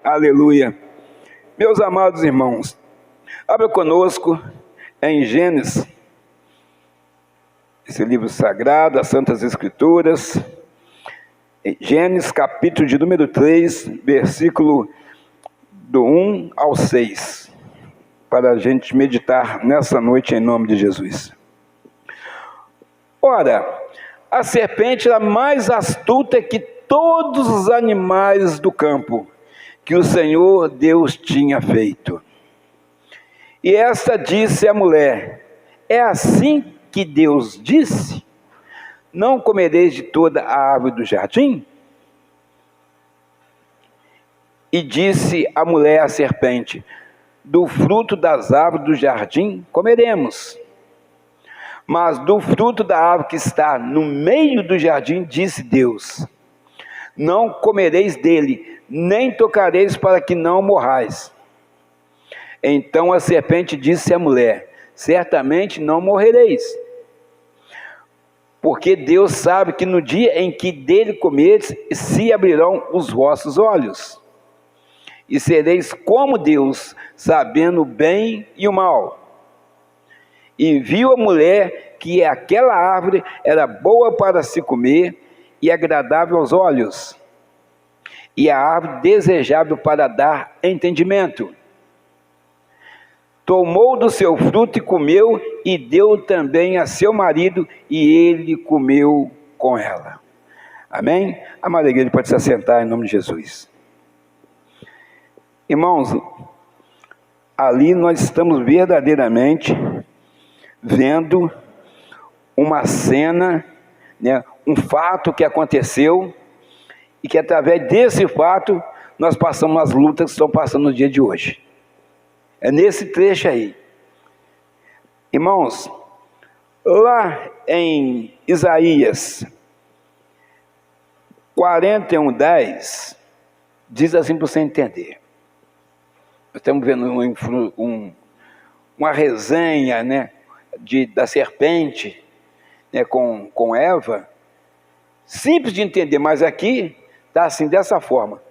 Aleluia. Meus amados irmãos, abra conosco em Gênesis, esse livro sagrado, as Santas Escrituras, Gênesis capítulo de número 3, versículo do 1 ao 6, para a gente meditar nessa noite em nome de Jesus. Ora, a serpente era mais astuta que todos os animais do campo que o Senhor Deus tinha feito. E esta disse à mulher: é assim que Deus disse? Não comereis de toda a árvore do jardim? E disse a mulher à serpente: do fruto das árvores do jardim comeremos. Mas do fruto da árvore que está no meio do jardim, disse Deus: não comereis dele, nem tocareis, para que não morrais. Então a serpente disse à mulher: certamente não morrereis, porque Deus sabe que no dia em que dele comeres, se abrirão os vossos olhos, e sereis como Deus, sabendo o bem e o mal. E viu a mulher que aquela árvore era boa para se comer e agradável aos olhos, e a árvore desejável para dar entendimento. Tomou do seu fruto e comeu, e deu também a seu marido, e ele comeu com ela. Amém? A amada igreja pode se assentar em nome de Jesus. Irmãos, ali nós estamos verdadeiramente vendo uma cena, um fato que aconteceu, e que através desse fato nós passamos as lutas que estão passando no dia de hoje. É nesse trecho aí. Irmãos, lá em Isaías 41:10, diz assim para você entender. Nós estamos vendo uma resenha, da serpente, com Eva, simples de entender, mas aqui está assim, dessa forma: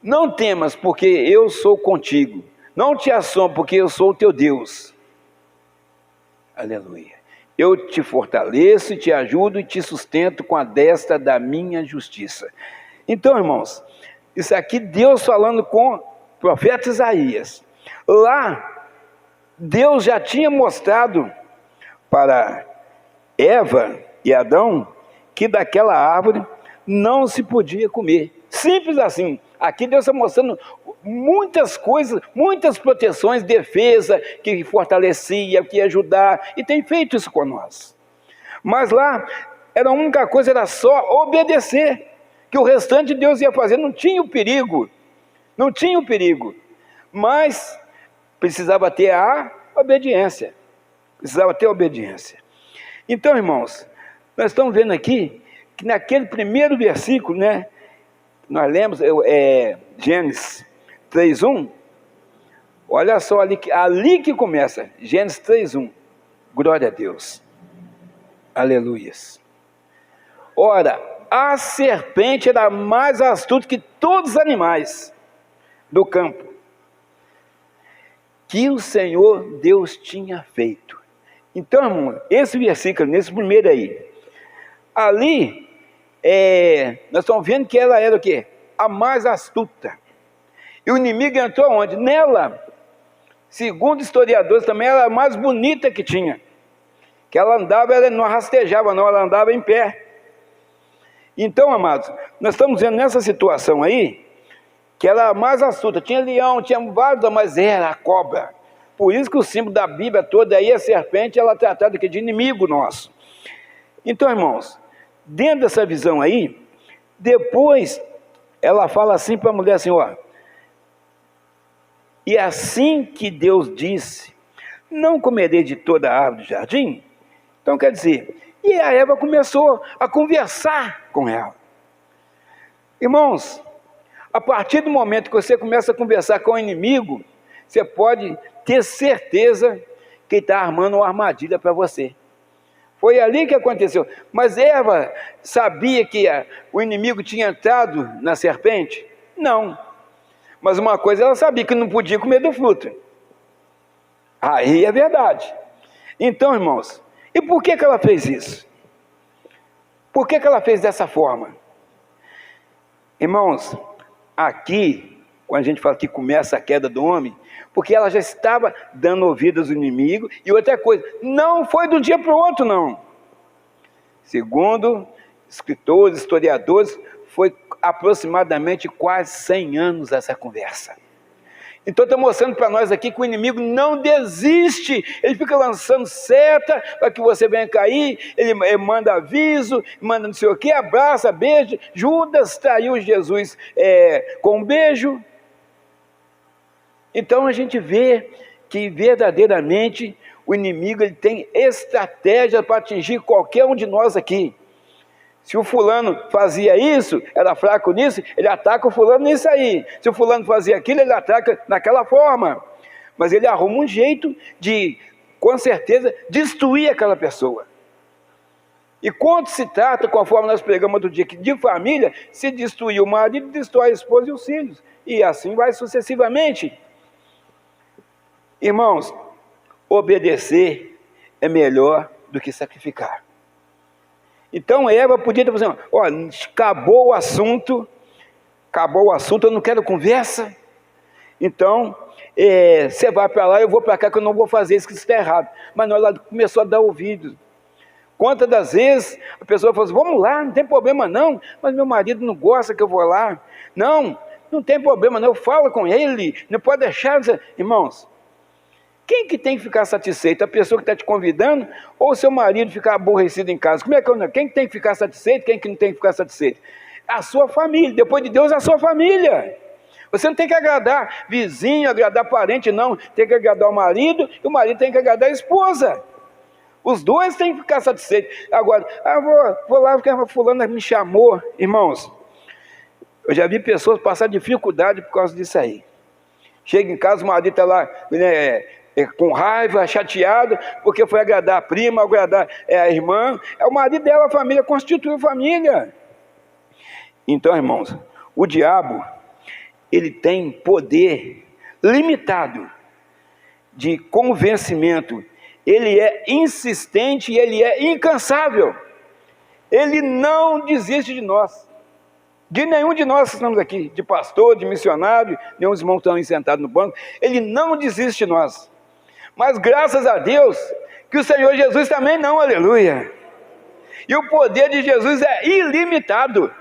não temas, porque eu sou contigo, não te assombres, porque eu sou o teu Deus. Aleluia. Eu te fortaleço, te ajudo e te sustento com a destra da minha justiça. Então, irmãos, isso aqui Deus falando com o profeta Isaías. Lá, Deus já tinha mostrado para Eva e Adão que daquela árvore não se podia comer. Simples assim. Aqui Deus está mostrando muitas coisas, muitas proteções, defesa, que fortalecia, que ia ajudar, e tem feito isso com nós. Mas lá, a única coisa era só obedecer, que o restante Deus ia fazer, não tinha o perigo, mas precisava ter a obediência, Então, irmãos, nós estamos vendo aqui, que naquele primeiro versículo, nós lemos, Gênesis 3:1, olha só, ali que começa, Gênesis 3:1, glória a Deus, aleluias. Ora, a serpente era mais astuta que todos os animais do campo que o Senhor Deus tinha feito. Então, irmão, esse versículo, nesse primeiro aí, ali, nós estamos vendo que ela era o quê? A mais astuta. E o inimigo entrou onde? Nela. Segundo historiadores também, ela era a mais bonita que tinha. Que ela andava, ela não rastejava não, ela andava em pé. Então, amados, nós estamos vendo nessa situação aí, que ela era a mais astuta. Tinha leão, tinha vários, mas era a cobra. Por isso que o símbolo da Bíblia toda aí, a serpente, ela é tratada de inimigo nosso. Então, irmãos, dentro dessa visão aí, depois ela fala assim para a mulher assim, e assim que Deus disse, não comerei de toda a árvore do jardim. Então quer dizer, e a Eva começou a conversar com ela. Irmãos, a partir do momento que você começa a conversar com o inimigo, você pode ter certeza que ele está armando uma armadilha para você. Foi ali que aconteceu. Mas Eva sabia que o inimigo tinha entrado na serpente? Não. Mas uma coisa ela sabia, que não podia comer do fruto. Aí é verdade. Então, irmãos, e por que ela fez isso? Por que ela fez dessa forma? Irmãos, aqui, quando a gente fala que começa a queda do homem, porque ela já estava dando ouvidos ao inimigo. E outra coisa, não foi do dia para o outro, não. Segundo escritores, historiadores, foi aproximadamente quase 100 anos essa conversa. Então está mostrando para nós aqui que o inimigo não desiste, ele fica lançando seta para que você venha cair, ele manda aviso, manda não sei o que, abraça, beija. Judas traiu Jesus com um beijo. Então a gente vê que verdadeiramente o inimigo ele tem estratégia para atingir qualquer um de nós aqui. Se o fulano fazia isso, era fraco nisso, ele ataca o fulano nisso aí. Se o fulano fazia aquilo, ele ataca naquela forma. Mas ele arruma um jeito de, com certeza, destruir aquela pessoa. E quando se trata, conforme nós pregamos outro dia, que de família, se destruir o marido, destrói a esposa e os filhos. E assim vai sucessivamente. Irmãos, obedecer é melhor do que sacrificar. Então Eva podia ter falado, olha, acabou o assunto, eu não quero conversa, então você vai para lá, eu vou para cá, que eu não vou fazer isso, que isso está errado. Mas não, ela começou a dar ouvidos. Quantas das vezes a pessoa falou assim, vamos lá, não tem problema não, mas meu marido não gosta que eu vou lá. Não tem problema não, eu falo com ele, não pode deixar. Irmãos, quem que tem que ficar satisfeito? A pessoa que está te convidando ou o seu marido ficar aborrecido em casa? Quem tem que ficar satisfeito? Quem que não tem que ficar satisfeito? A sua família, depois de Deus, a sua família. Você não tem que agradar vizinho, agradar parente, não. Tem que agradar o marido e o marido tem que agradar a esposa. Os dois têm que ficar satisfeitos. Agora, vou lá porque a fulana me chamou. Irmãos, eu já vi pessoas passar dificuldade por causa disso aí. Chega em casa, o marido está lá, com raiva, chateado, porque foi agradar a prima, agradar a irmã. É o marido dela, a família, constitui a família. Então, irmãos, o diabo, ele tem poder limitado de convencimento. Ele é insistente e ele é incansável. Ele não desiste de nós. De nenhum de nós que estamos aqui, de pastor, de missionário, nenhum dos irmãos que estão sentados no banco, ele não desiste de nós. Mas graças a Deus, que o Senhor Jesus também não, aleluia. E o poder de Jesus é ilimitado.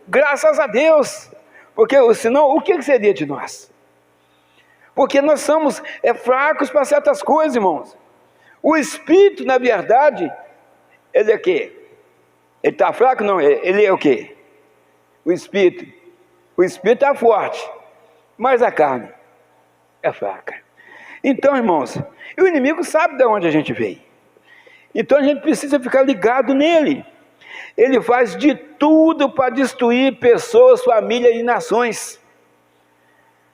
Graças a Deus. Porque senão, o que seria de nós? Porque nós somos fracos para certas coisas, irmãos. O Espírito, na verdade, ele é o quê? Ele está fraco? Não, ele é o quê? O Espírito está forte, mas a carne é fraca. Então, irmãos, o inimigo sabe de onde a gente veio. Então a gente precisa ficar ligado nele. Ele faz de tudo para destruir pessoas, famílias e nações.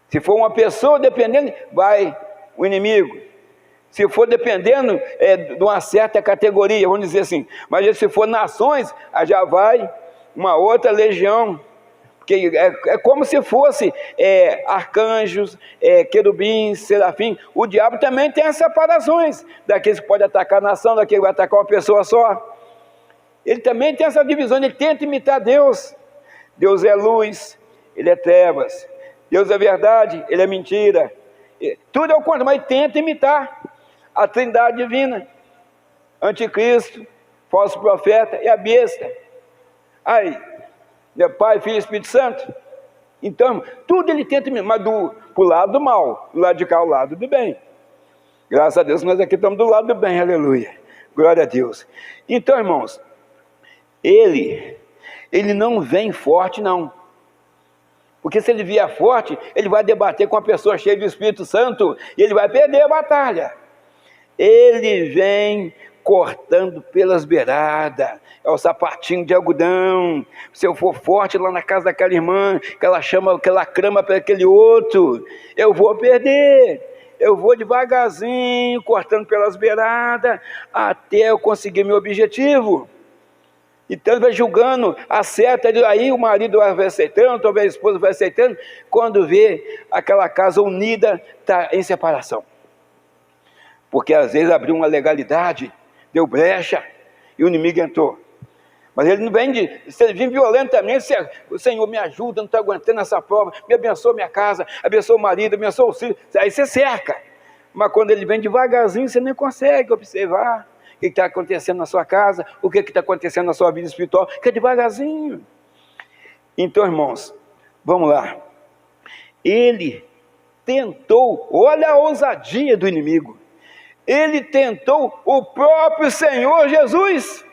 Se for uma pessoa dependendo, vai o inimigo. Se for dependendo de uma certa categoria, vamos dizer assim. Mas se for nações, já vai uma outra legião. Porque é como se fosse arcanjos, querubins, serafim. O diabo também tem as separações. Daqueles que podem atacar a nação, daquele que vai atacar uma pessoa só. Ele também tem essa divisão, ele tenta imitar Deus. Deus é luz, ele é trevas. Deus é verdade, ele é mentira. Tudo é o contrário, mas ele tenta imitar a trindade divina. Anticristo, falso profeta e a besta. Aí, Pai, Filho e Espírito Santo. Então, tudo ele tenta imitar, mas pro lado do mal, do lado de cá, o lado do bem. Graças a Deus, nós aqui estamos do lado do bem, aleluia. Glória a Deus. Então, irmãos, ele não vem forte, não. Porque se ele vier forte, ele vai debater com uma pessoa cheia do Espírito Santo e ele vai perder a batalha. Ele vem cortando pelas beiradas, é o sapatinho de algodão. Se eu for forte lá na casa daquela irmã, que ela crama para aquele outro, eu vou perder. Eu vou devagarzinho, cortando pelas beiradas, até eu conseguir meu objetivo. Então ele vai julgando, acerta, aí o marido vai aceitando, talvez a esposa vai aceitando, quando vê aquela casa unida, está em separação. Porque às vezes abriu uma legalidade, deu brecha, e o inimigo entrou. Mas ele não vem se ele vir violentamente, o Senhor me ajuda, não estou aguentando essa prova, me abençoa minha casa, abençoa o marido, abençoa o filho, aí você cerca. Mas quando ele vem devagarzinho, você nem consegue observar o que está acontecendo na sua casa, o que está acontecendo na sua vida espiritual, que é devagarzinho. Então, irmãos, vamos lá. Ele tentou, olha a ousadia do inimigo, ele tentou o próprio Senhor Jesus.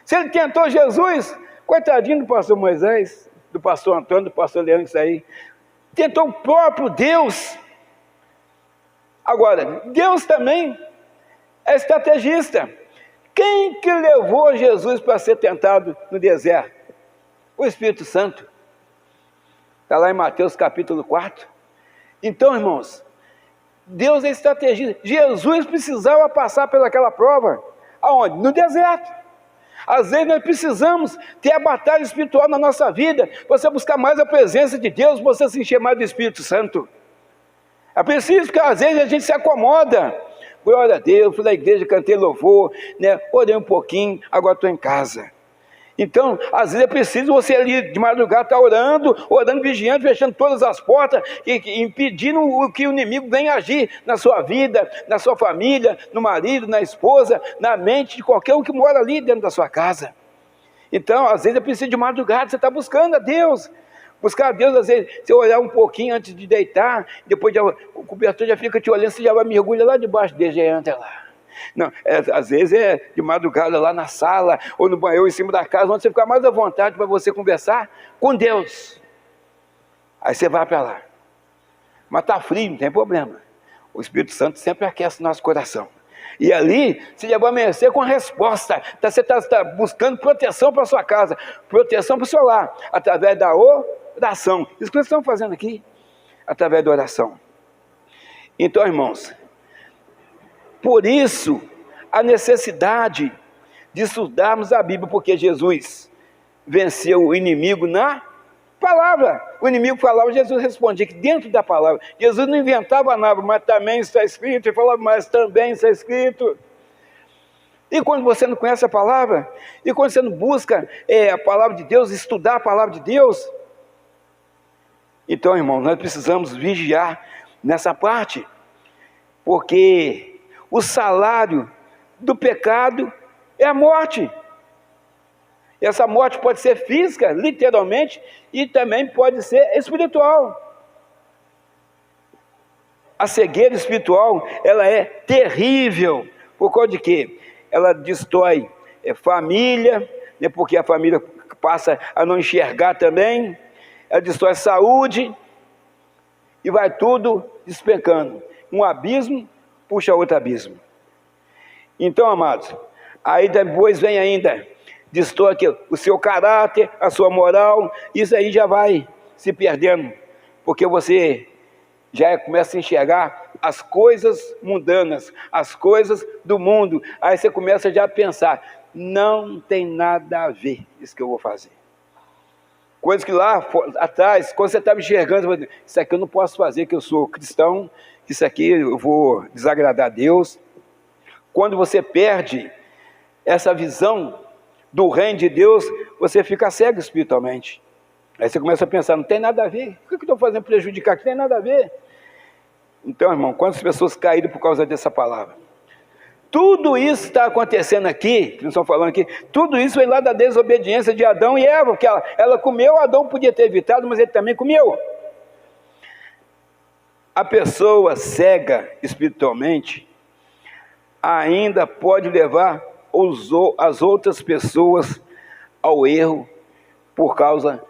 Se ele tentou Jesus, coitadinho do pastor Moisés, do pastor Antônio, do pastor Leandro, isso aí, tentou o próprio Deus. Agora, Deus também é estrategista. Quem que levou Jesus para ser tentado no deserto? O Espírito Santo. Está lá em Mateus capítulo 4. Então, irmãos, Deus é estrategista. Jesus precisava passar pelaquela prova. Aonde? No deserto. Às vezes nós precisamos ter a batalha espiritual na nossa vida, você buscar mais a presença de Deus, você se encher mais do Espírito Santo. É preciso que às vezes a gente se acomoda. Glória a Deus, fui na igreja, cantei louvor, né? Orei um pouquinho, agora estou em casa. Então, às vezes é preciso você ali de madrugada estar orando, vigiando, fechando todas as portas, impedindo que o inimigo venha agir na sua vida, na sua família, no marido, na esposa, na mente de qualquer um que mora ali dentro da sua casa. Então, às vezes é preciso de madrugada, você está buscando a Deus. Buscar a Deus, às vezes, você olhar um pouquinho antes de deitar, depois o cobertor já fica te olhando, você já vai mergulhar lá debaixo dele, já entra lá. Não, às vezes é de madrugada lá na sala, ou no banheiro, em cima da casa, onde você fica mais à vontade para você conversar com Deus. Aí você vai para lá. Mas está frio, não tem problema. O Espírito Santo sempre aquece o nosso coração. E ali, você já vai amanhecer com a resposta. Você está buscando proteção para a sua casa, proteção para o seu lar, através da oração. Isso que nós estamos fazendo aqui, através da oração. Então, irmãos, por isso, a necessidade de estudarmos a Bíblia, porque Jesus venceu o inimigo na palavra. O inimigo falava, Jesus respondia que dentro da palavra. Jesus não inventava nada, mas também está escrito. Ele falava, mas também está escrito. E quando você não conhece a palavra, e quando você não busca a palavra de Deus, estudar a palavra de Deus, então, irmão, nós precisamos vigiar nessa parte, porque o salário do pecado é a morte. E essa morte pode ser física, literalmente, e também pode ser espiritual. A cegueira espiritual, ela é terrível. Por causa de quê? Ela destrói família, né, porque a família passa a não enxergar também. Ela destrói a saúde e vai tudo despencando. Um abismo puxa outro abismo. Então, amados, aí depois vem ainda, destrói o seu caráter, a sua moral, isso aí já vai se perdendo, porque você já começa a enxergar as coisas mundanas, as coisas do mundo, aí você começa já a pensar, não tem nada a ver isso que eu vou fazer. Coisas que lá atrás, quando você estava enxergando, você fala, isso aqui eu não posso fazer, que eu sou cristão, isso aqui eu vou desagradar a Deus. Quando você perde essa visão do reino de Deus, você fica cego espiritualmente. Aí você começa a pensar, não tem nada a ver, o que eu estou fazendo para prejudicar? Não tem nada a ver. Então, irmão, quantas pessoas caíram por causa dessa palavra? Tudo isso está acontecendo aqui, que nós estamos falando aqui, tudo isso vem lá da desobediência de Adão e Eva, porque ela comeu, Adão podia ter evitado, mas ele também comeu. A pessoa cega espiritualmente ainda pode levar as outras pessoas ao erro por causa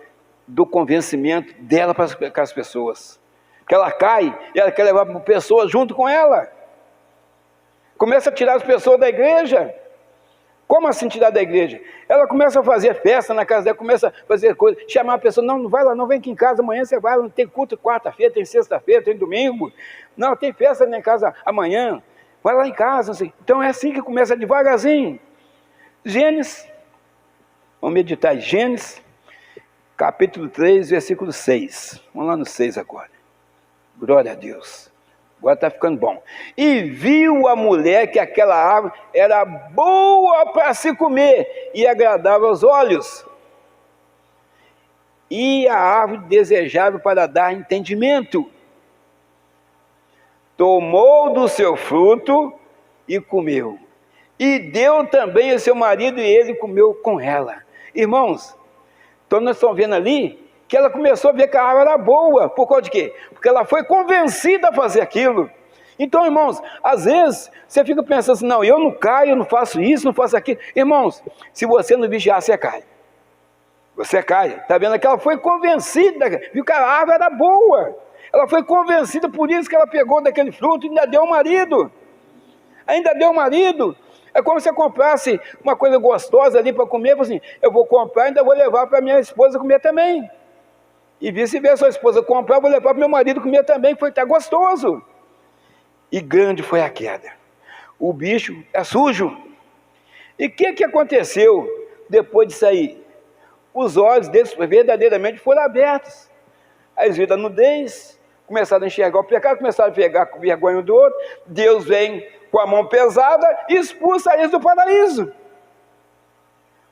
do convencimento dela para as pessoas. Que ela cai e ela quer levar pessoas junto com ela. Começa a tirar as pessoas da igreja. Como assim tirar da igreja? Ela começa a fazer festa na casa dela, começa a fazer coisa, chamar a pessoa, não vai lá, não vem aqui em casa, amanhã você vai, não tem culto quarta-feira, tem sexta-feira, tem domingo, não, tem festa na casa amanhã, vai lá em casa, assim. Então é assim que começa devagarzinho. Gênesis, vamos meditar em Gênesis, capítulo 3, versículo 6. Vamos lá no 6 agora. Glória a Deus. Agora está ficando bom. E viu a mulher que aquela árvore era boa para se comer e agradava aos olhos, e a árvore desejável para dar entendimento. Tomou do seu fruto e comeu, e deu também ao seu marido, e ele comeu com ela. Irmãos, então nós estamos vendo ali que ela começou a ver que a árvore era boa. Por causa de quê? Porque ela foi convencida a fazer aquilo. Então, irmãos, às vezes você fica pensando assim, não, eu não caio, eu não faço isso, não faço aquilo. Irmãos, se você não vigiar, você cai. Você cai. Está vendo que ela foi convencida, viu que a árvore era boa. Ela foi convencida, por isso que ela pegou daquele fruto e ainda deu ao marido. Ainda deu ao marido. É como se eu comprasse uma coisa gostosa ali para comer, assim, eu vou comprar e ainda vou levar para minha esposa comer também. E vice-versa, sua esposa comprar, eu vou levar para meu marido comer também, foi até gostoso. E grande foi a queda. O bicho é sujo. E o que aconteceu depois disso aí? Os olhos deles verdadeiramente foram abertos. Aí eles viram a nudez, começaram a enxergar o pecado, começaram a pegar com vergonha um do outro. Deus vem com a mão pesada e expulsa eles do paraíso.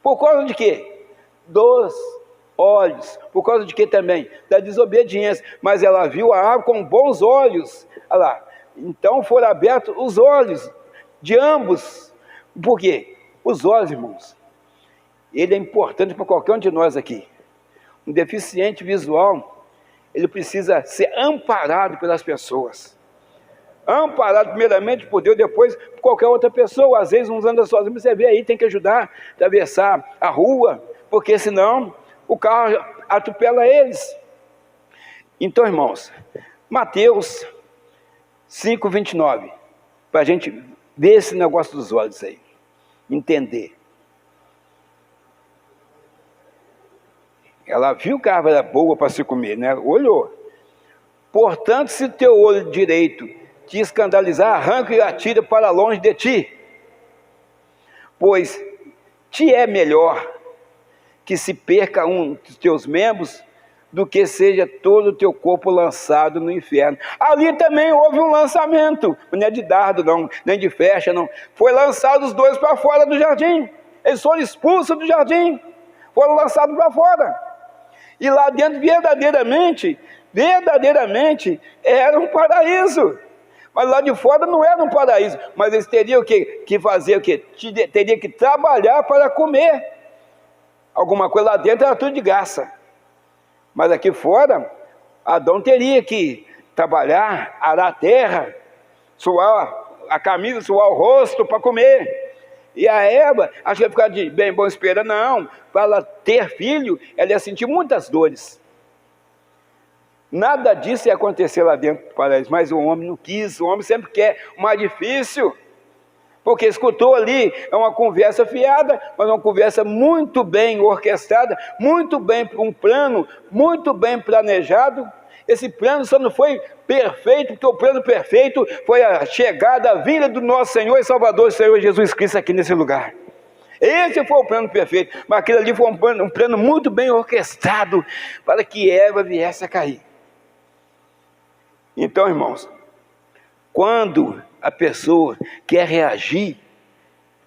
Por causa de quê? Dos olhos. Por causa de quê também? Da desobediência. Mas ela viu a árvore com bons olhos. Olha lá. Então foram abertos os olhos de ambos. Por quê? Os olhos, irmãos, ele é importante para qualquer um de nós aqui. Um deficiente visual, ele precisa ser amparado pelas pessoas. Amparado primeiramente por Deus, depois por qualquer outra pessoa. Às vezes uns andam sozinhos, você vê aí, tem que ajudar a atravessar a rua, porque senão o carro atropela eles. Então, irmãos, Mateus 5:29, para a gente ver esse negócio dos olhos aí, entender. Ela viu que a árvore era boa para se comer, né? Olhou. Portanto, se teu olho direito te escandalizar, arranca e atira para longe de ti, pois te é melhor que se perca um dos teus membros do que seja todo o teu corpo lançado no inferno. Ali também houve um lançamento, não é de dardo não, nem de flecha não, foi lançado os dois para fora do jardim. Eles foram expulsos do jardim, foram lançados para fora, e lá dentro verdadeiramente era um paraíso. Mas lá de fora não era um paraíso, mas eles teriam que fazer o quê? Teriam que trabalhar para comer. Alguma coisa lá dentro era tudo de graça. Mas aqui fora, Adão teria que trabalhar, arar a terra, suar a camisa, suar o rosto para comer. E a Eva, acho que ia ficar de bem bom esperando, não. Para ela ter filho, ela ia sentir muitas dores. Nada disso ia acontecer lá dentro do paraíso, mas o homem não quis. O homem sempre quer o mais difícil, porque escutou ali, é uma conversa fiada, mas uma conversa muito bem orquestrada, muito bem, um plano muito bem planejado. Esse plano só não foi perfeito, porque o plano perfeito foi a chegada, a vinda do nosso Senhor e Salvador, Senhor Jesus Cristo aqui nesse lugar. Esse foi o plano perfeito, mas aquele ali foi um plano muito bem orquestrado para que Eva viesse a cair. Então, irmãos, quando a pessoa quer reagir,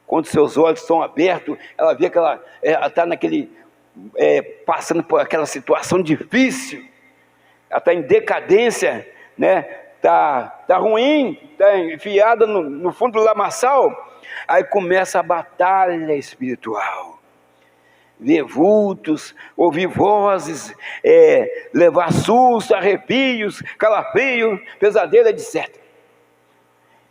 quando seus olhos estão abertos, ela vê que ela está passando por aquela situação difícil, ela está em decadência, né? Está ruim, está enfiada no fundo do lamaçal. Aí começa a batalha espiritual. Ver vultos, ouvir vozes, levar susto, arrepios, calafrio, pesadelo, etc.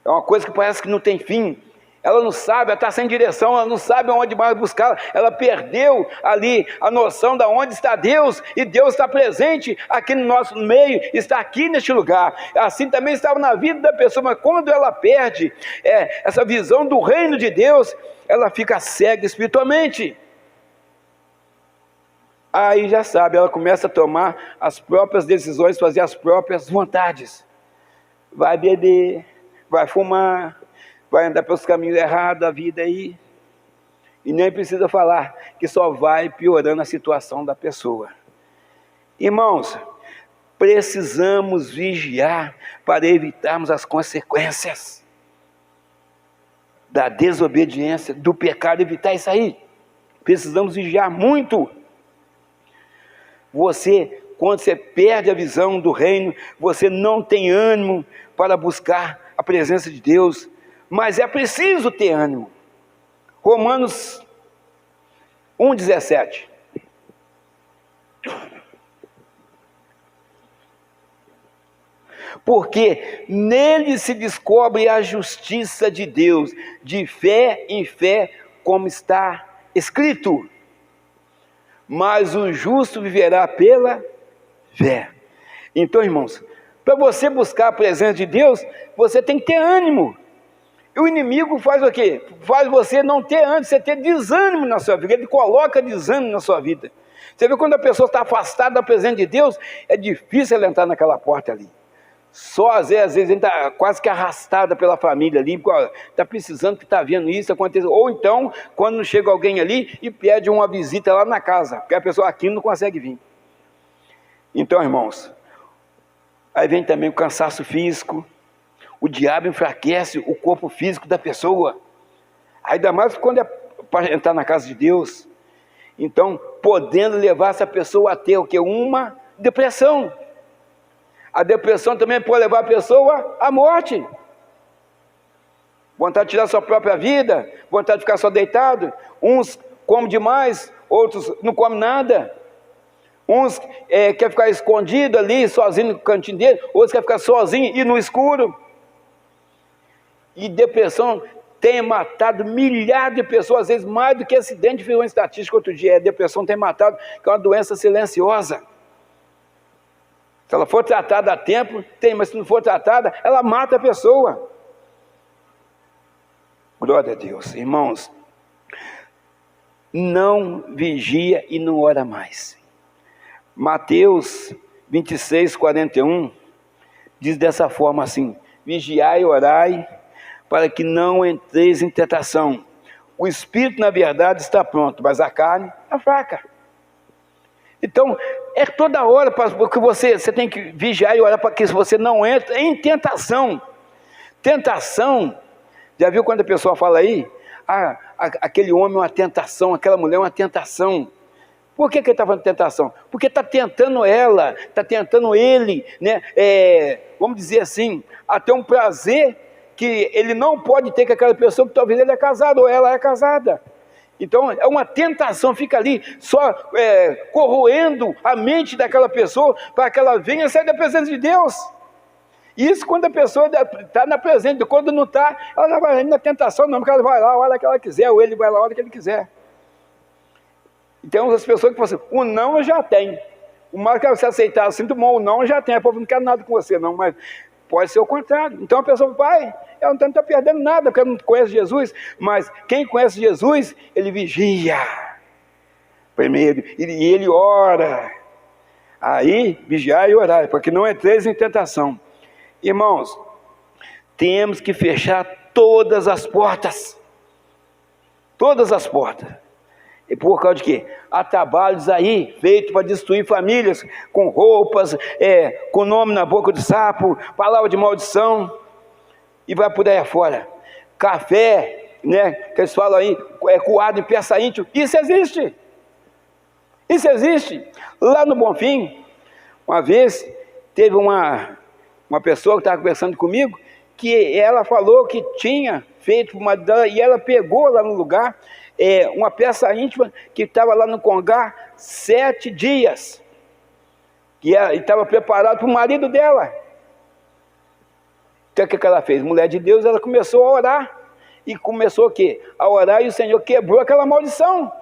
É uma coisa que parece que não tem fim. Ela não sabe, ela está sem direção, ela não sabe onde mais buscar. Ela perdeu ali a noção de onde está Deus, e Deus está presente aqui no nosso meio, está aqui neste lugar. Assim também estava na vida da pessoa, mas quando ela perde essa visão do reino de Deus, ela fica cega espiritualmente. Aí já sabe, ela começa a tomar as próprias decisões, fazer as próprias vontades. Vai beber, vai fumar, vai andar pelos caminhos errados da vida aí. E nem precisa falar, que só vai piorando a situação da pessoa. Irmãos, precisamos vigiar para evitarmos as consequências da desobediência, do pecado, evitar isso aí. Precisamos vigiar muito. Quando você perde a visão do reino, você não tem ânimo para buscar a presença de Deus, mas é preciso ter ânimo. Romanos 1,17. Porque nele se descobre a justiça de Deus, de fé em fé, como está escrito. Mas o justo viverá pela fé. Então, irmãos, para você buscar a presença de Deus, você tem que ter ânimo. E o inimigo faz o quê? Faz você não ter ânimo, você ter desânimo na sua vida. Ele coloca desânimo na sua vida. Você vê quando a pessoa está afastada da presença de Deus, é difícil ela entrar naquela porta ali. Só às vezes ele está quase que arrastada pela família ali, está precisando, que está vendo isso acontecer. Ou então, quando chega alguém ali e pede uma visita lá na casa, porque a pessoa aqui não consegue vir. Então, irmãos, aí vem também o cansaço físico. O diabo enfraquece o corpo físico da pessoa. Ainda mais quando é para entrar na casa de Deus. Então, podendo levar essa pessoa a ter o quê? Uma depressão. A depressão também pode levar a pessoa à morte. Vontade de tirar sua própria vida, vontade de ficar só deitado. Uns comem demais, outros não comem nada. Uns quer ficar escondido ali, sozinho no cantinho dele, outros quer ficar sozinho e no escuro. E depressão tem matado milhares de pessoas, às vezes mais do que acidente. Viu uma estatística outro dia, a depressão tem matado, que é uma doença silenciosa. Se ela for tratada a tempo, tem, mas se não for tratada, ela mata a pessoa. Glória a Deus. Irmãos, não vigia e não ora mais. Mateus 26, 41, diz dessa forma assim: vigiai e orai, para que não entreis em tentação. O espírito, na verdade, está pronto, mas a carne é fraca. Então, é toda hora, porque você tem que vigiar e orar para que você não entre em tentação. Tentação, já viu quando a pessoa fala aí? Aquele homem é uma tentação, aquela mulher é uma tentação. Por que ele está falando de tentação? Porque está tentando ela, está tentando ele, né? Vamos dizer assim, até um prazer que ele não pode ter com aquela pessoa, que talvez ele é casado ou ela é casada. Então é uma tentação, fica ali só corroendo a mente daquela pessoa, para que ela venha sair da presença de Deus. Isso quando a pessoa está na presença, quando não está, ela não vai na tentação não, porque ela vai lá a hora que ela quiser, ou ele vai lá a hora que ele quiser. Então as pessoas que falam assim, o não eu já tenho. O mais que você aceitar, sinto bom, o não eu já tenho, a povo não quer nada com você não, mas pode ser o contrário. Então a pessoa vai, ela não está perdendo nada, porque ela não conhece Jesus, mas quem conhece Jesus, ele vigia primeiro, e ele ora. Aí, vigiar e orar, para que não entreis em tentação. Irmãos, temos que fechar todas as portas. Todas as portas. E por causa de quê? Há trabalhos aí feitos para destruir famílias, com roupas, com nome na boca de sapo, palavra de maldição, e vai por aí afora. Café, né, que eles falam aí, coado em peça íntima, isso existe. Isso existe. Lá no Bonfim, uma vez, teve uma pessoa que estava conversando comigo, que ela falou que tinha feito uma, e ela pegou lá no lugar, uma peça íntima que estava lá no Congá 7 dias, e estava preparado para o marido dela. Então o que ela fez? Mulher de Deus, ela começou a orar, e começou o quê? A orar, e o Senhor quebrou aquela maldição,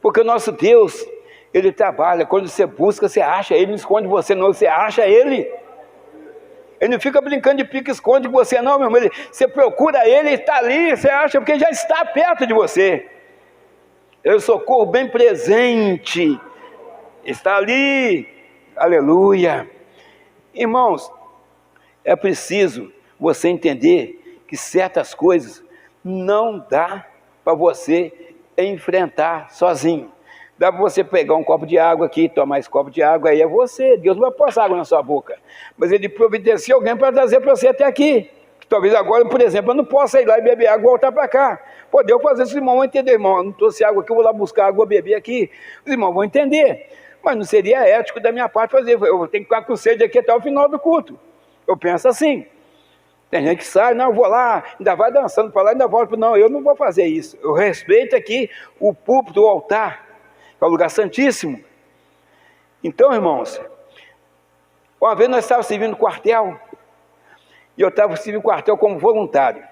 porque o nosso Deus, Ele trabalha. Quando você busca, você acha, Ele não esconde você não, você acha Ele. Ele não fica brincando de pique-esconde com você não, meu irmão. Você procura Ele, Ele está ali, você acha, porque Ele já está perto de você. Ele é o socorro bem presente, está ali, aleluia. Irmãos, é preciso você entender que certas coisas não dá para você enfrentar sozinho. Dá para você pegar um copo de água aqui, tomar esse copo de água, aí é você. Deus não vai passar água na sua boca. Mas Ele providencia alguém para trazer para você até aqui. Talvez agora, por exemplo, eu não possa ir lá e beber água e voltar para cá. Pô, Deus fazer isso, os irmãos vão entender, irmão. Eu não trouxe água aqui, eu vou lá buscar água, beber aqui. Os irmãos vão entender. Mas não seria ético da minha parte fazer. Eu tenho que ficar com sede aqui até o final do culto. Eu penso assim. Tem gente que sai, não, eu vou lá, ainda vai dançando para lá, ainda volta. Não, eu não vou fazer isso. Eu respeito aqui o púlpito, o altar, que é o lugar santíssimo. Então, irmãos, uma vez nós estávamos servindo no quartel, e eu estava servindo no quartel como voluntário.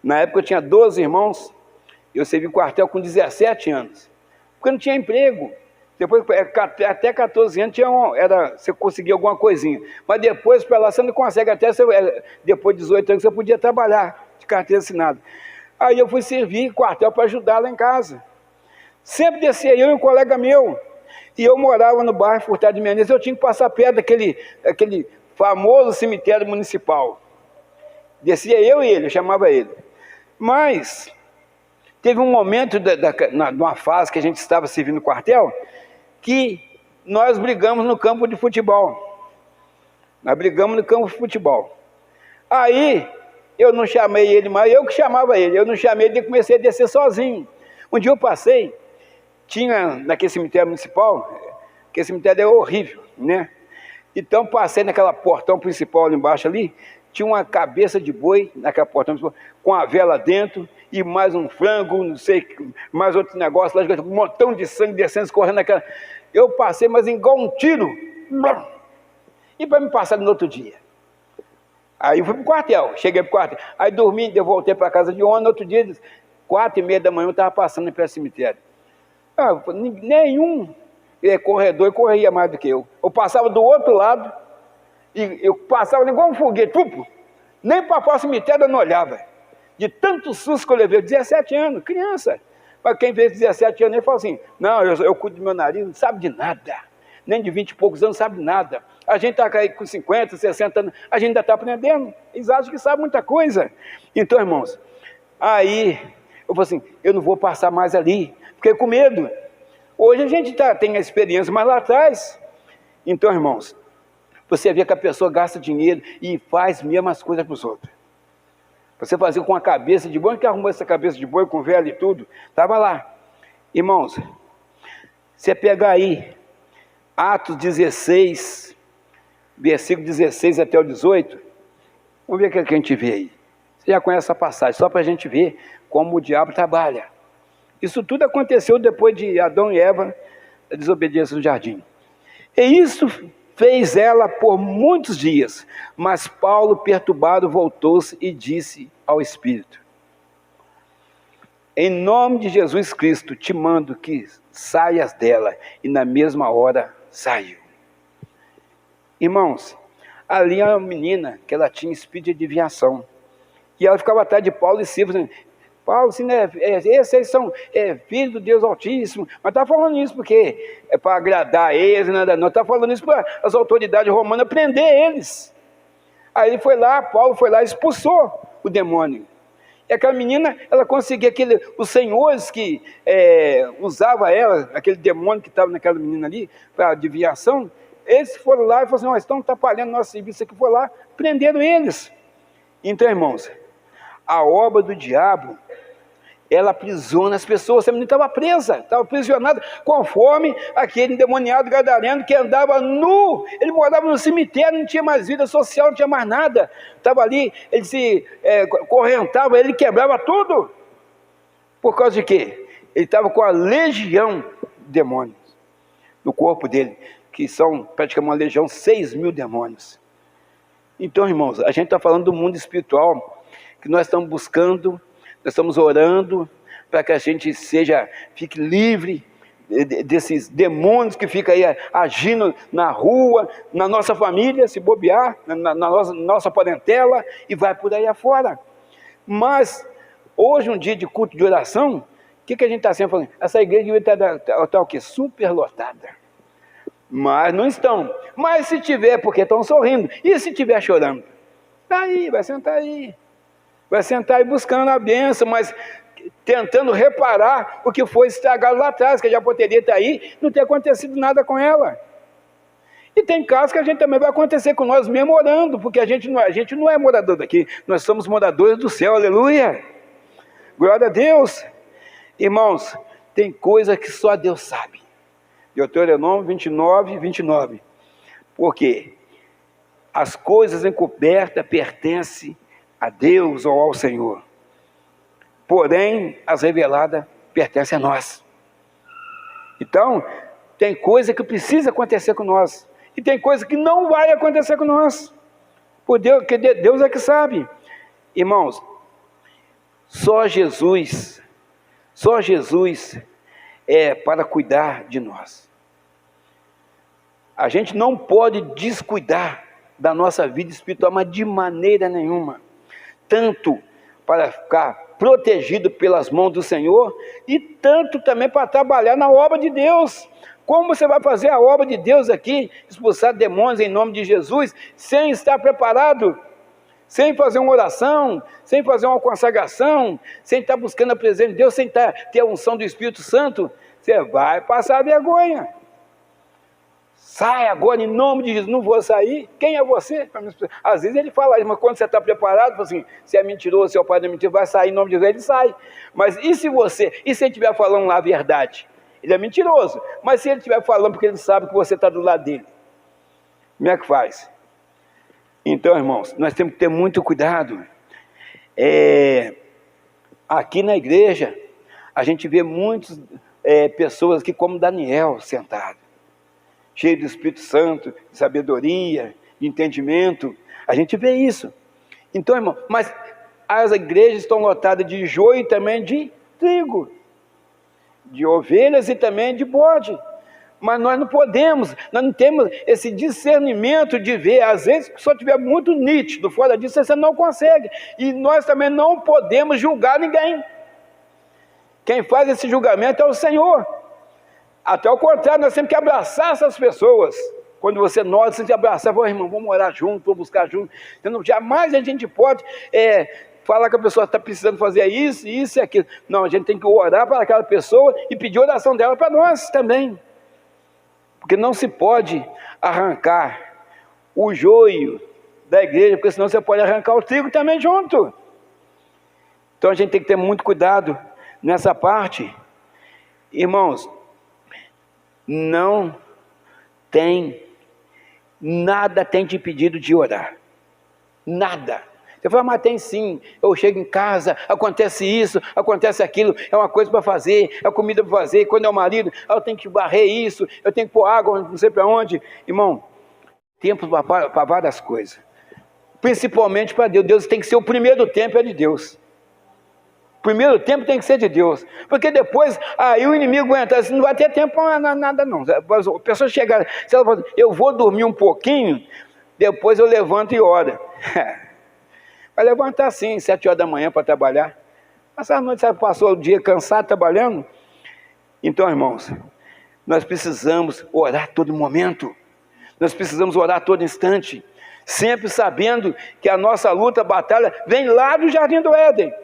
Na época eu tinha 12 irmãos, e eu servi no quartel com 17 anos, porque não tinha emprego. Depois, até 14 anos, você conseguia alguma coisinha. Mas depois, para lá, você não consegue. Depois de 18 anos, você podia trabalhar de carteira assinada. Aí eu fui servir quartel para ajudar lá em casa. Sempre descia eu e um colega meu. E eu morava no bairro Furtado de Menezes. Eu tinha que passar perto daquele famoso cemitério municipal. Descia eu e ele, eu chamava ele. Mas teve um momento, numa fase que a gente estava servindo no quartel, que nós brigamos no campo de futebol. Nós brigamos no campo de futebol. Aí, eu não chamei ele mais, eu que chamava ele. Eu não chamei ele e comecei a descer sozinho. Um dia eu passei, tinha naquele cemitério municipal, aquele cemitério é horrível, né? Então, passei naquela portão principal ali embaixo ali, tinha uma cabeça de boi naquela portão principal, com a vela dentro, e mais um frango, não sei, mais outro negócio, lá, um montão de sangue descendo, escorrendo naquela... Eu passei, mas igual um tiro, e para me passar no outro dia. Aí eu fui para o quartel, cheguei para o quartel, aí dormi, eu voltei para casa de ônibus, no outro dia, 4h30 da manhã, eu estava passando pelo cemitério. Nenhum corredor corria mais do que eu. Eu passava do outro lado, e eu passava igual um foguete, nem para o cemitério eu não olhava. De tanto susto que eu levei, 17 anos, criança. Mas quem fez 17 anos, ele fala assim, não, eu cuido do meu nariz, não sabe de nada. Nem de 20 e poucos anos, não sabe de nada. A gente está aí com 50, 60 anos, a gente ainda está aprendendo. Eles acham que sabe muita coisa. Então, irmãos, aí eu falei assim, eu não vou passar mais ali. Fiquei com medo. Hoje a gente tem a experiência, mas lá atrás... Então, irmãos, você vê que a pessoa gasta dinheiro e faz mesmo as coisas para os outros. Você fazia com a cabeça de boi, que arrumou essa cabeça de boi com vela e tudo, estava lá. Irmãos, você pegar aí Atos 16, versículo 16 até o 18, vamos ver o que a gente vê aí. Você já conhece essa passagem, só para a gente ver como o diabo trabalha. Isso tudo aconteceu depois de Adão e Eva, a desobediência no jardim. E isso fez ela por muitos dias, mas Paulo, perturbado, voltou-se e disse ao Espírito, em nome de Jesus Cristo, te mando que saias dela, e na mesma hora saiu. Irmãos, ali é uma menina que ela tinha espírito de adivinhação, e ela ficava atrás de Paulo e Silas, Paulo, assim, né, esses são filhos do Deus Altíssimo, mas está falando isso porque é para agradar eles, nada não, está falando isso para as autoridades romanas prender eles. Aí ele foi lá, Paulo foi lá e expulsou o demônio. E aquela menina, ela conseguia os senhores que usavam ela, aquele demônio que estava naquela menina ali, para adivinhação, eles foram lá e falaram assim, nós estamos atrapalhando nosso serviço aqui, foram lá, prenderam eles. Então, irmãos, a obra do diabo, ela aprisiona as pessoas. Essa menina estava presa, estava aprisionada, conforme aquele endemoniado gadareno que andava nu. Ele morava no cemitério, não tinha mais vida social, não tinha mais nada. Estava ali, ele se correntava, ele quebrava tudo. Por causa de quê? Ele estava com a legião de demônios no corpo dele, que são praticamente uma legião, 6.000 demônios. Então, irmãos, a gente está falando do mundo espiritual, que nós estamos buscando, nós estamos orando para que a gente fique livre desses demônios que ficam aí agindo na rua, na nossa família, se bobear, na nossa parentela, e vai por aí afora. Mas, hoje, um dia de culto de oração, o que a gente está sempre falando? Essa igreja devia estar o quê? Superlotada. Mas não estão. Mas se tiver, porque estão sorrindo. E se tiver chorando? Está aí, vai sentar aí. vai sentar aí buscando a bênção, mas tentando reparar o que foi estragado lá atrás, que já poderia estar aí, não ter acontecido nada com ela. E tem casos que a gente também vai acontecer com nós mesmo orando, porque a gente não é morador daqui, nós somos moradores do céu, aleluia! Glória a Deus! Irmãos, tem coisa que só Deus sabe. Deuteronômio 29, 29. Por quê? As coisas encobertas pertencem a Deus ou ao Senhor. Porém, as reveladas pertencem a nós. Então, tem coisa que precisa acontecer com nós. E tem coisa que não vai acontecer com nós. Por Deus, que Deus é que sabe. Irmãos, só Jesus é para cuidar de nós. A gente não pode descuidar da nossa vida espiritual, mas de maneira nenhuma. Tanto para ficar protegido pelas mãos do Senhor, e tanto também para trabalhar na obra de Deus. Como você vai fazer a obra de Deus aqui, expulsar demônios em nome de Jesus, sem estar preparado? Sem fazer uma oração, sem fazer uma consagração, sem estar buscando a presença de Deus, sem ter a unção do Espírito Santo? Você vai passar vergonha. Sai agora em nome de Jesus. Não vou sair. Quem é você? Às vezes ele fala, mas quando você está preparado, fala assim, se é mentiroso, se é o pai da mentira, vai sair em nome de Jesus, ele sai. Mas e se ele estiver falando lá a verdade? Ele é mentiroso. Mas se ele estiver falando porque ele sabe que você está do lado dele, como é que faz? Então, irmãos, nós temos que ter muito cuidado. Aqui na igreja, a gente vê muitas pessoas aqui como Daniel sentado, cheio do Espírito Santo, de sabedoria, de entendimento. A gente vê isso. Então, irmão, mas as igrejas estão lotadas de joio e também de trigo, de ovelhas e também de bode. Mas nós não podemos, nós não temos esse discernimento de ver. Às vezes, se só estiver muito nítido, fora disso, você não consegue. E nós também não podemos julgar ninguém. Quem faz esse julgamento é o Senhor. Até o contrário, nós temos que abraçar essas pessoas. Quando você nota, você tem que abraçar, irmão, vamos orar junto, vamos buscar junto. Então, jamais a gente pode falar que a pessoa está precisando fazer isso, isso e aquilo. Não, a gente tem que orar para aquela pessoa e pedir oração dela para nós também. Porque não se pode arrancar o joio da igreja, porque senão você pode arrancar o trigo também junto. Então a gente tem que ter muito cuidado nessa parte. Irmãos, nada tem te impedido de orar. Nada. Você fala, mas tem sim, eu chego em casa, acontece isso, acontece aquilo, é uma coisa para fazer, é comida para fazer, quando é o marido, eu tenho que varrer isso, eu tenho que pôr água, não sei para onde. Irmão, tempo para várias coisas, principalmente para Deus. Deus tem que ser o primeiro tempo, é de Deus. O primeiro tempo tem que ser de Deus, porque depois, aí o inimigo vai entrar, não vai ter tempo para nada não. A pessoa chegar, se ela fala, eu vou dormir um pouquinho, depois eu levanto e oro. Vai levantar sim, 7 horas da manhã para trabalhar. Essa noite você passou o dia cansado trabalhando. Então, irmãos, nós precisamos orar a todo momento. Nós precisamos orar a todo instante. Sempre sabendo que a nossa luta, a batalha, vem lá do Jardim do Éden.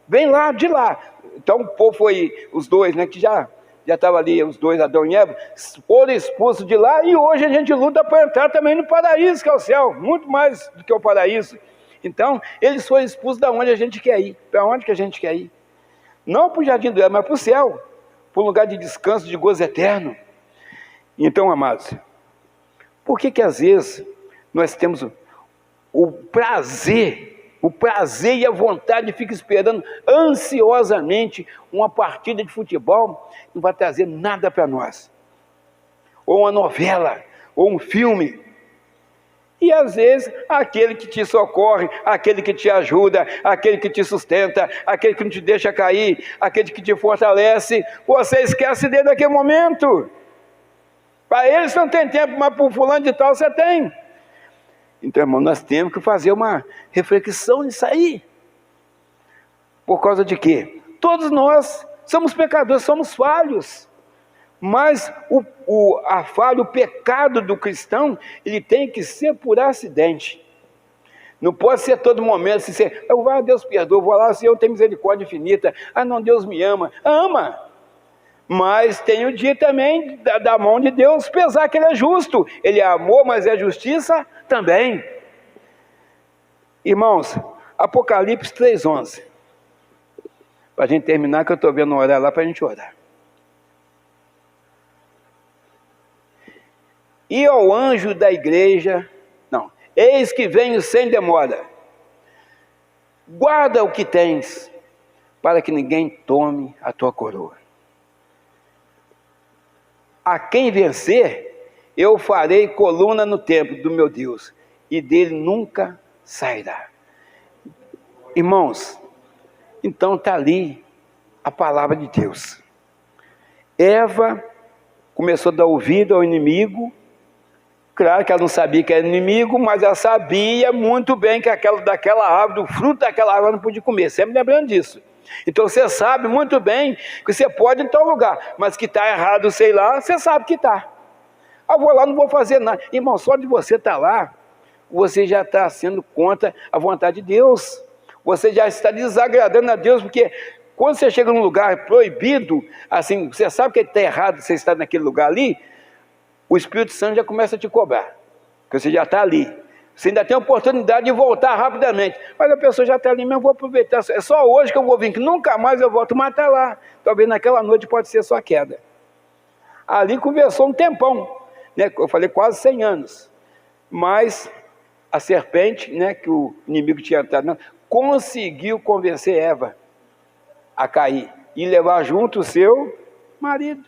Vem lá de lá. Então o povo foi, os dois, né, que já estavam ali, os dois, Adão e Eva, foram expulsos de lá. E hoje a gente luta para entrar também no paraíso, que é o céu. Muito mais do que o paraíso. Então, eles foram expulsos da onde a gente quer ir. Para onde que a gente quer ir? Não para o jardim do Éden, mas para o céu. Para um lugar de descanso, de gozo eterno. Então, amados, por que às vezes nós temos o prazer e a vontade, fica esperando ansiosamente uma partida de futebol, não vai trazer nada para nós? Ou uma novela, ou um filme. E às vezes, aquele que te socorre, aquele que te ajuda, aquele que te sustenta, aquele que não te deixa cair, aquele que te fortalece, você esquece dele naquele momento. Para eles não tem tempo, mas para o fulano de tal você tem. Então, irmão, nós temos que fazer uma reflexão nisso aí. Por causa de quê? Todos nós somos pecadores, somos falhos. Mas o pecado do cristão, ele tem que ser por acidente. Não pode ser todo momento, se você, Deus perdoa, vou lá, o Senhor tem misericórdia infinita. Ah, não, Deus me ama. Ama. Mas tem o dia também da mão de Deus pesar que Ele é justo. Ele é amor, mas é justiça também. Irmãos, Apocalipse 3:11. Para a gente terminar, que eu estou vendo orar lá para a gente orar. E ao anjo da igreja, eis que venho sem demora. Guarda o que tens, para que ninguém tome a tua coroa. A quem vencer, eu farei coluna no templo do meu Deus, e dele nunca sairá. Irmãos, então está ali a palavra de Deus. Eva começou a dar ouvido ao inimigo. Claro que ela não sabia que era inimigo, mas ela sabia muito bem que daquela árvore, do fruto daquela árvore, ela não podia comer, sempre lembrando disso. Então você sabe muito bem que você pode ir em tal lugar, mas que está errado, sei lá, você sabe que está. Eu vou lá, não vou fazer nada. Irmão, só de você estar lá, você já está sendo contra a vontade de Deus. Você já está desagradando a Deus, porque quando você chega num lugar proibido, assim, você sabe que está errado, você está naquele lugar ali, o Espírito Santo já começa a te cobrar, porque você já está ali. Você ainda tem a oportunidade de voltar rapidamente, mas a pessoa já está ali, mas eu vou aproveitar, é só hoje que eu vou vir, que nunca mais eu volto, mas está lá. Talvez naquela noite pode ser só queda. Ali conversou um tempão, né? Eu falei quase 100 anos, mas a serpente, né, que o inimigo tinha entrado, conseguiu convencer Eva a cair e levar junto o seu marido.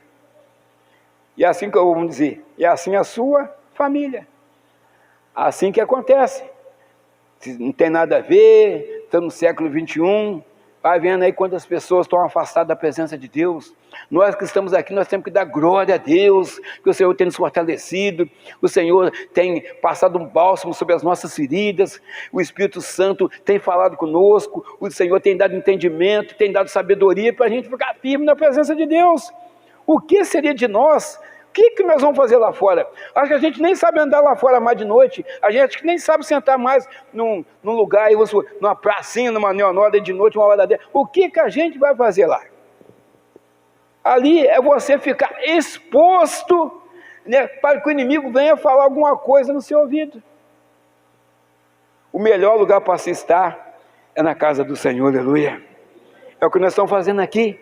E assim que eu vou dizer, e assim a sua família. Assim que acontece. Não tem nada a ver, estamos no século 21, vai vendo aí quantas pessoas estão afastadas da presença de Deus. Nós que estamos aqui, nós temos que dar glória a Deus, que o Senhor tem nos fortalecido, o Senhor tem passado um bálsamo sobre as nossas feridas, o Espírito Santo tem falado conosco, o Senhor tem dado entendimento, tem dado sabedoria para a gente ficar firme na presença de Deus. O que seria de nós? O que nós vamos fazer lá fora? Acho que a gente nem sabe andar lá fora mais de noite, a gente nem sabe sentar mais num lugar, numa pracinha, numa neonória de noite, uma hora dela. O que a gente vai fazer lá? Ali é você ficar exposto, né, para que o inimigo venha falar alguma coisa no seu ouvido. O melhor lugar para se estar é na casa do Senhor, aleluia. É o que nós estamos fazendo aqui.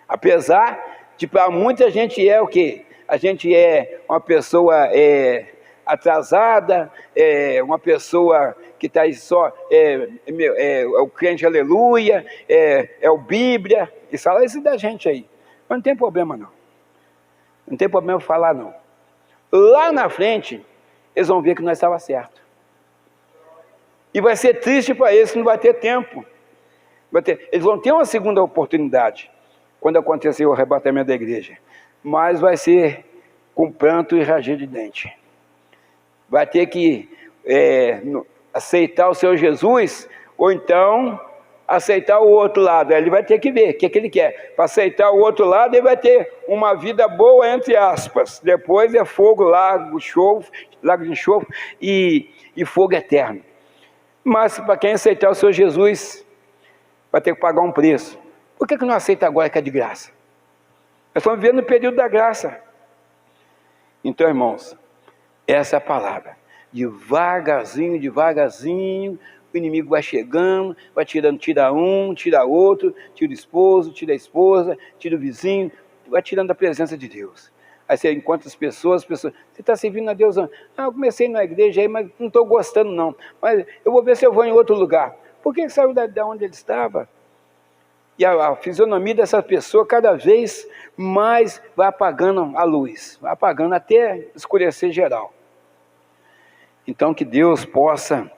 Apesar de para muita gente é o quê? A gente é uma pessoa atrasada, uma pessoa que está aí só, o crente aleluia, é o Bíblia, e fala isso da gente aí. Mas não tem problema não. Não tem problema falar não. Lá na frente, eles vão ver que nós estávamos certos. E vai ser triste para eles que não vai ter tempo. Eles vão ter uma segunda oportunidade quando acontecer o arrebatamento da igreja, mas vai ser com pranto e ranger de dente. Vai ter que aceitar o Senhor Jesus, ou então aceitar o outro lado. Ele vai ter que ver o que ele quer. Para aceitar o outro lado, ele vai ter uma vida boa, entre aspas. Depois é fogo, lago de enxofre e fogo eterno. Mas para quem aceitar o Senhor Jesus, vai ter que pagar um preço. Por que não aceita agora que é de graça? Nós estamos vivendo no período da graça. Então, irmãos, essa é a palavra. Devagarzinho, devagarzinho, o inimigo vai chegando, vai tirando, tira um, tira outro, tira o esposo, tira a esposa, tira o vizinho, vai tirando a presença de Deus. Aí você encontra as pessoas, você está servindo a Deus? Eu comecei na igreja aí, mas não estou gostando não. Mas eu vou ver se eu vou em outro lugar. Por que saiu de onde ele estava? E a fisionomia dessa pessoa cada vez mais vai apagando a luz, vai apagando até escurecer geral. Então que Deus possa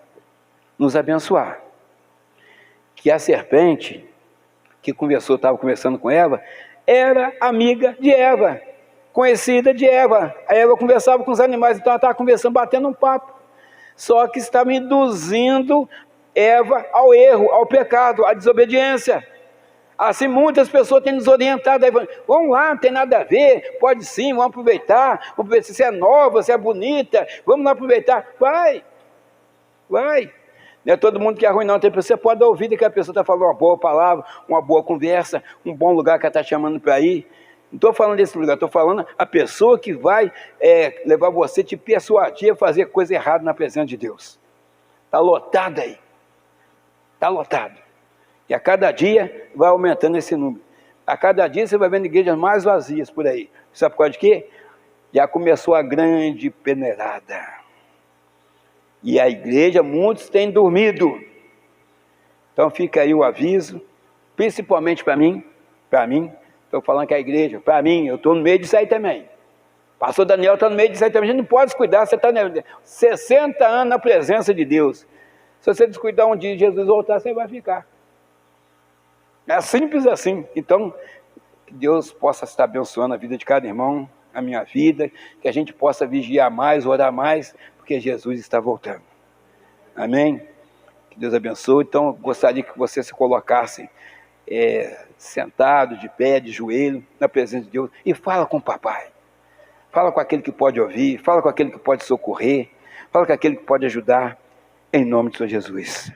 nos abençoar. Que a serpente que estava conversando com Eva, era amiga de Eva, conhecida de Eva. A Eva conversava com os animais, então ela estava conversando, batendo um papo. Só que estava induzindo Eva ao erro, ao pecado, à desobediência. Assim muitas pessoas têm desorientado, vamos lá, não tem nada a ver, pode sim, vamos aproveitar, se você é nova, se é bonita, vamos lá aproveitar, vai, Não é todo mundo que é ruim, não. Você pode ouvir que a pessoa está falando uma boa palavra, uma boa conversa, um bom lugar que ela está chamando para ir. Não estou falando desse lugar, estou falando a pessoa que vai levar você, te persuadir a fazer coisa errada na presença de Deus. Está lotado aí. Está lotado. E a cada dia vai aumentando esse número. A cada dia você vai vendo igrejas mais vazias por aí. Sabe por causa de quê? Já começou a grande peneirada. E a igreja, muitos têm dormido. Então fica aí o aviso, principalmente para mim, estou falando que a igreja, para mim, eu estou no meio disso aí também. Pastor Daniel está no meio disso aí também. A gente não pode descuidar, você está 60 anos na presença de Deus. Se você descuidar um dia Jesus voltar, você vai ficar. É simples assim. Então, que Deus possa estar abençoando a vida de cada irmão, a minha vida, que a gente possa vigiar mais, orar mais, porque Jesus está voltando. Amém? Que Deus abençoe. Então, gostaria que você se colocasse sentado, de pé, de joelho, na presença de Deus, e fala com o papai. Fala com aquele que pode ouvir, fala com aquele que pode socorrer, fala com aquele que pode ajudar, em nome de Senhor Jesus.